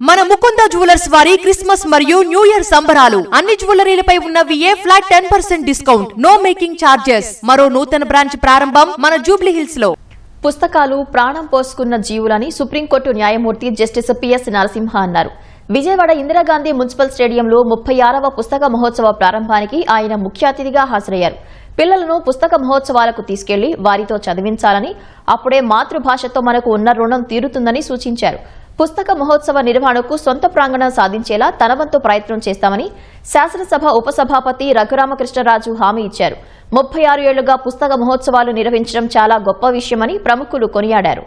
మన ముకుంద జ్యువెలర్స్ వారి క్రిస్మస్ మరియు న్యూ ఇయర్ సంబరాలు అన్ని జ్యువెలరీలపై ఉన్న VA flat 10% discount, no making charges. మరో నూతన బ్రాంచ్ ప్రారంభం మన జూబ్లీ హిల్స్ లో. పుస్తకాలు ప్రాణం పోసుకున్న జీవులని సుప్రీంకోర్టు న్యాయమూర్తి జస్టిస్ PS నరసింహ అన్నారు. విజయవాడ ఇందిరాగాంధీ మున్సిపల్ స్టేడియంలో 36వ పుస్తక మహోత్సవ ప్రారంభానికి ఆయన ముఖ్య అతిథిగా హాజరయ్యారు. పిల్లలను పుస్తక మహోత్సవాలకు తీసుకెళ్లి వారితో చదివించాలని, అప్పుడే మాతృభాషతో మనకు ఉన్న రుణం తీరుతుందని సూచించారు. పుస్తక మహోత్సవ నిర్వహణకు సొంత ప్రాంగణం సాధించేలా తన వంతు ప్రయత్నం చేస్తామని శాసనసభ ఉపసభాపతి రఘురామకృష్ణరాజు హామీ ఇచ్చారు. 36 ఏళ్లుగా పుస్తక మహోత్సవాలు నిర్వహించడం చాలా గొప్ప విషయమని ప్రముఖులు కొనియాడారు.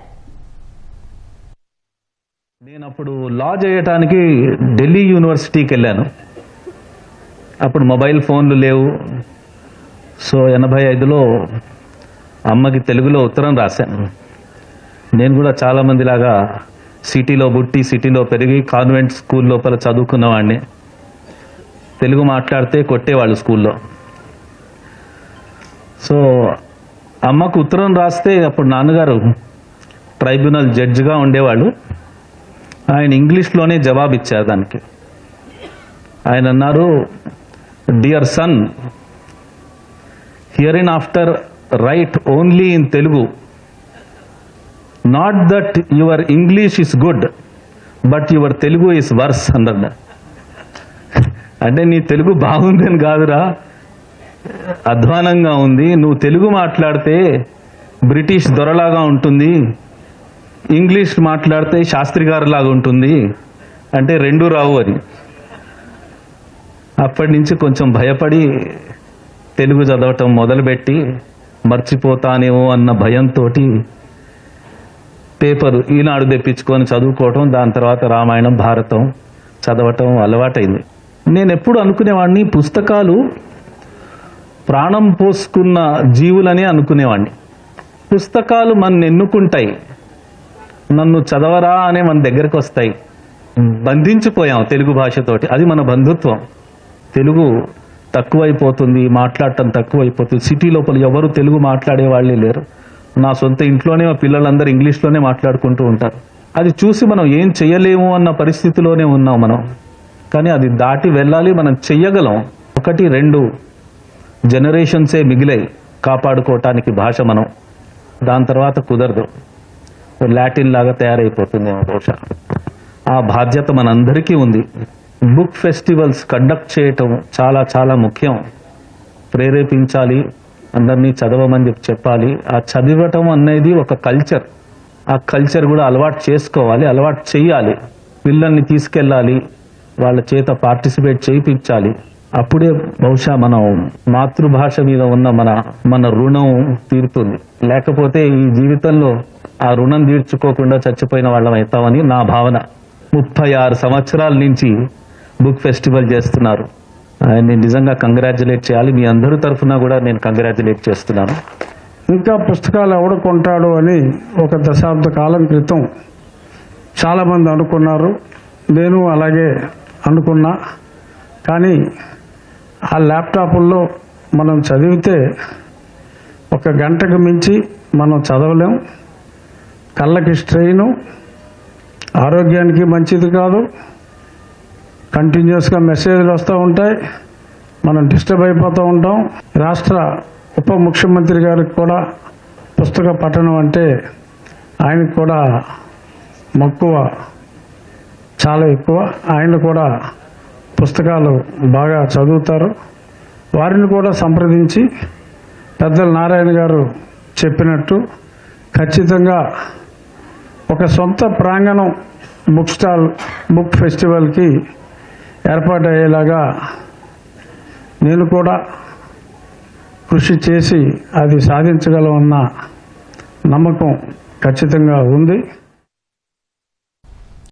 నేను అప్పుడు లా చేయటానికి ఢిల్లీ యూనివర్సిటీకి వెళ్ళాను. అప్పుడు మొబైల్ ఫోన్లు లేవు. సో 85లో అమ్మకి తెలుగులో ఉత్తరం రాశాను. నేను కూడా చాలామంది లాగా సిటీలో పుట్టి సిటీలో పెరిగి కాన్వెంట్ స్కూల్ లోపల చదువుకున్నవాడిని. తెలుగు మాట్లాడితే కొట్టేవాళ్ళు స్కూల్లో. సో అమ్మకు ఉత్తరం రాస్తే అప్పుడు నాన్నగారు ట్రైబ్యునల్ జడ్జిగా ఉండేవాళ్ళు. ఆయన ఇంగ్లీష్లోనే జవాబు ఇచ్చారు దానికి. ఆయన అన్నారు, dear son, hereinafter write only in Telugu, not that your English is good but your Telugu is worse అన్నాడు. అంటే నీ తెలుగు బాగుంది అని కాదురా, అధ్వానంగా ఉంది. నువ్వు తెలుగు మాట్లాడితే బ్రిటిష్ దొరలాగా ఉంటుంది, ఇంగ్లీష్ మాట్లాడితే శాస్త్రి గారిలాగా ఉంటుంది, అంటే రెండు రావు అని. అప్పటి నుంచి కొంచెం భయపడి తెలుగు చదవటం మొదలుపెట్టి మర్చిపోతానేమో అన్న భయంతో పేపరు ఈనాడు తెప్పించుకొని చదువుకోవటం, దాని తర్వాత రామాయణం భారతం చదవటం అలవాటైంది. నేను ఎప్పుడు అనుకునేవాడిని పుస్తకాలు ప్రాణం పోసుకున్న జీవులని అనుకునేవాడిని. పుస్తకాలు మన ఎన్నుకుంటాయి, నన్ను చదవరా అనే మన దగ్గరకు వస్తాయి. బంధించిపోయాం తెలుగు భాషతోటి, అది మన బంధుత్వం. తెలుగు తక్కువైపోతుంది, మాట్లాడటం తక్కువైపోతుంది. సిటీ లోపల ఎవరు తెలుగు మాట్లాడే వాళ్ళే లేరు. నా సొంత ఇంట్లోనే మా పిల్లలందరూ ఇంగ్లీష్లోనే మాట్లాడుకుంటూ ఉంటారు. అది చూసి మనం ఏం చెయ్యలేము అన్న పరిస్థితిలోనే ఉన్నాం మనం. కానీ అది దాటి వెళ్ళాలి, మనం చెయ్యగలం. 1-2 జనరేషన్సే మిగిలాయి కాపాడుకోవటానికి భాష. మనం దాని తర్వాత కుదరదు, లాటిన్ లాగా తయారైపోతుంది బహుశా. ఆ బాధ్యత మనందరికీ ఉంది. బుక్ ఫెస్టివల్స్ కండక్ట్ చేయటం చాలా చాలా ముఖ్యం. ప్రేరేపించాలి, అందరినీ చదవమని చెప్పాలి. ఆ చదివటం అనేది ఒక కల్చర్. ఆ కల్చర్ కూడా అలవాటు చేసుకోవాలి, అలవాటు చేయాలి. పిల్లల్ని తీసుకెళ్ళాలి, వాళ్ళ చేత పార్టిసిపేట్ చేయించాలి. అప్పుడే బహుశా మనం మాతృభాష మీద ఉన్న మన రుణం తీరుతుంది. లేకపోతే ఈ జీవితంలో ఆ రుణం తీర్చుకోకుండా చచ్చిపోయిన వాళ్ళం అవుతామని నా భావన. 36 సంవత్సరాల నుంచి బుక్ ఫెస్టివల్ చేస్తున్నారు. ఆయన్ని నిజంగా కంగ్రాచులేట్ చేయాలి. మీ అందరి తరఫున కూడా నేను కంగ్రాచులేట్ చేస్తున్నాను. ఇంకా పుస్తకాలు ఎవడు కొంటాడు అని ఒక దశాబ్ద కాలం క్రితం చాలామంది అనుకున్నారు. నేను అలాగే అనుకున్నా. కానీ ఆ ల్యాప్టాపుల్లో మనం చదివితే 1 గంటకు మించి మనం చదవలేం. కళ్ళకి స్ట్రెయిన్, ఆరోగ్యానికి మంచిది కాదు. కంటిన్యూస్గా మెసేజ్లు వస్తూ ఉంటాయి, మనం డిస్టర్బ్ అయిపోతూ ఉంటాం. రాష్ట్ర ఉప ముఖ్యమంత్రి గారికి కూడా పుస్తక పఠనం అంటే ఆయనకు కూడా మక్కువ చాలా ఎక్కువ. ఆయన కూడా పుస్తకాలు బాగా చదువుతారు. వారిని కూడా సంప్రదించి పెద్దలు నారాయణ గారు చెప్పినట్టు ఖచ్చితంగా ఒక సొంత ప్రాంగణం బుక్ స్టాల్, బుక్ ఫెస్టివల్కి ఏర్పాటు అయ్యేలాగా నేను కూడా కృషి చేసి అది సాధించగలమన్న నమ్మకం ఖచ్చితంగా ఉంది.